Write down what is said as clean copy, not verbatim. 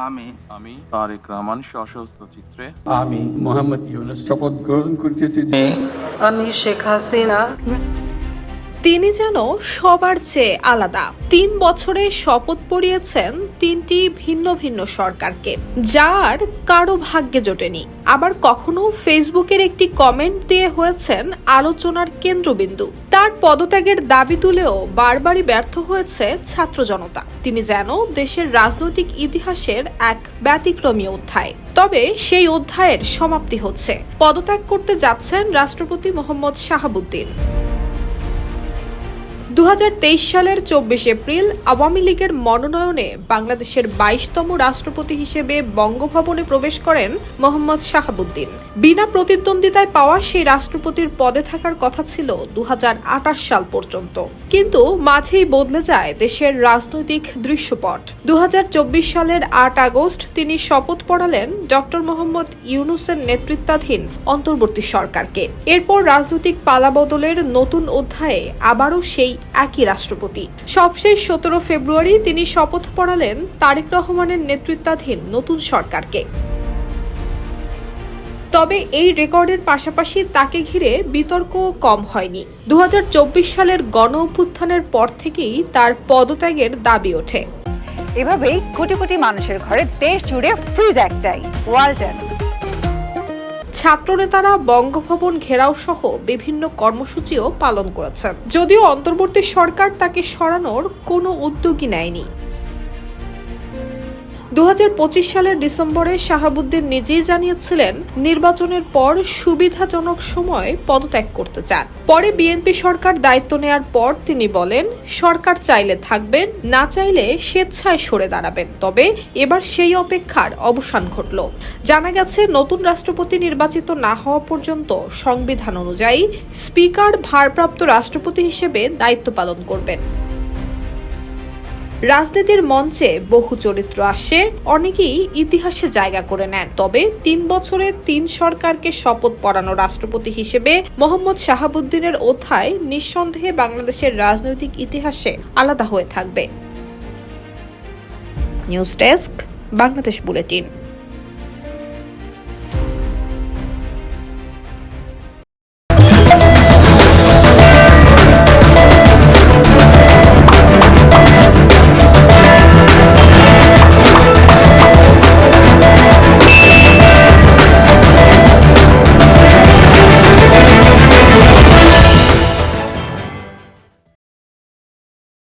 আমি তারেক রহমান সশস্ত্র চিত্রে আমি মোহাম্মদ ইউনূস শপথ গ্রহণ করিতেছি যে আমি শেখ হাসিনা তিনি যেন সবার চেয়ে আলাদা। ৩ বছরে শপথ পড়িয়েছেন তিনটি ভিন্ন ভিন্ন সরকারকে, যার কারো ভাগ্যে জোটেনি। আবার কখনো ফেসবুকের একটি কমেন্ট দিয়ে হয়েছেন আলোচনার কেন্দ্রবিন্দু। তার পদত্যাগের দাবি তুলেও বারবারই ব্যর্থ হয়েছে ছাত্র জনতা। তিনি যেন দেশের রাজনৈতিক ইতিহাসের এক ব্যতিক্রমী অধ্যায়। তবে সেই অধ্যায়ের সমাপ্তি হচ্ছে। পদত্যাগ করতে যাচ্ছেন রাষ্ট্রপতি মোহাম্মদ শাহাবুদ্দিন। ২০২৩ সালের ২৪ এপ্রিল আওয়ামী লীগের মনোনয়নে বাংলাদেশের ২২তম রাষ্ট্রপতি হিসেবে বঙ্গভবনে প্রবেশ করেন মোহাম্মদ শাহাবুদ্দিন। বিনা প্রতিদ্বন্দ্বিতায় পাওয়া সেই রাষ্ট্রপতির পদে থাকার কথা ছিল ২০২৮ সাল পর্যন্ত। কিন্তু মাঝেই বদলে যায় দেশের রাজনৈতিক দৃশ্যপট। ২০২৪ সালের ৮ আগস্ট তিনি শপথ পড়ালেন ডক্টর মোহাম্মদ ইউনূসের নেতৃত্বাধীন অন্তর্বর্তী সরকারকে। এরপর রাজনৈতিক পালাবদলের নতুন অধ্যায়ে আবারও সেই একই রাষ্ট্রপতি। সবশেষ ১৭ ফেব্রুয়ারি তিনি শপথ পড়ালেন তারেক রহমানের নেতৃত্বাধীন নতুন সরকারকে। তবে এই রেকর্ডের পাশাপাশি তাকে ঘিরে বিতর্ক কম হয়নি। ২০২৪ সালের গণ অভ্যুত্থানের পর থেকেই তার পদত্যাগের দাবি ওঠে। এভাবেই কোটি কোটি মানুষের ঘরে দেশ জুড়ে ফ্রিজ একটাই, ওয়ালটন। ছাত্রনেতারা বঙ্গভবন ঘেরাও সহ বিভিন্ন কর্মসূচিও পালন করেছেন, যদিও অন্তর্বর্তী সরকার তাকে সরানোর কোনো উদ্যোগই নেয়নি। ২০২৫ সালের ডিসেম্বরে শাহাবুদ্দিন নিজেই জানিয়েছিলেন নির্বাচনের পর সুবিধাজনক সময়ে পদত্যাগ করতে চান। পরে বিএনপি সরকার দায়িত্ব নেয়ার পর তিনি বলেন, সরকার চাইলে থাকবেন, না চাইলে স্বেচ্ছায় সরে দাঁড়াবেন। তবে এবার সেই অপেক্ষার অবসান ঘটল। জানা গেছে, নতুন রাষ্ট্রপতি নির্বাচিত না হওয়া পর্যন্ত সংবিধান অনুযায়ী স্পিকার ভারপ্রাপ্ত রাষ্ট্রপতি হিসেবে দায়িত্ব পালন করবেন। রাজনীতির মঞ্চে বহু চরিত্র আসে, অনেকেই ইতিহাসে জায়গা করে নেন। তবে ৩ বছরে ৩ সরকারকে শপথ পড়ানো রাষ্ট্রপতি হিসেবে মোহাম্মদ শাহাবুদ্দিনের অধ্যায় নিঃসন্দেহে বাংলাদেশের রাজনৈতিক ইতিহাসে আলাদা হয়ে থাকবে। News desk, Bangladesh bulletin.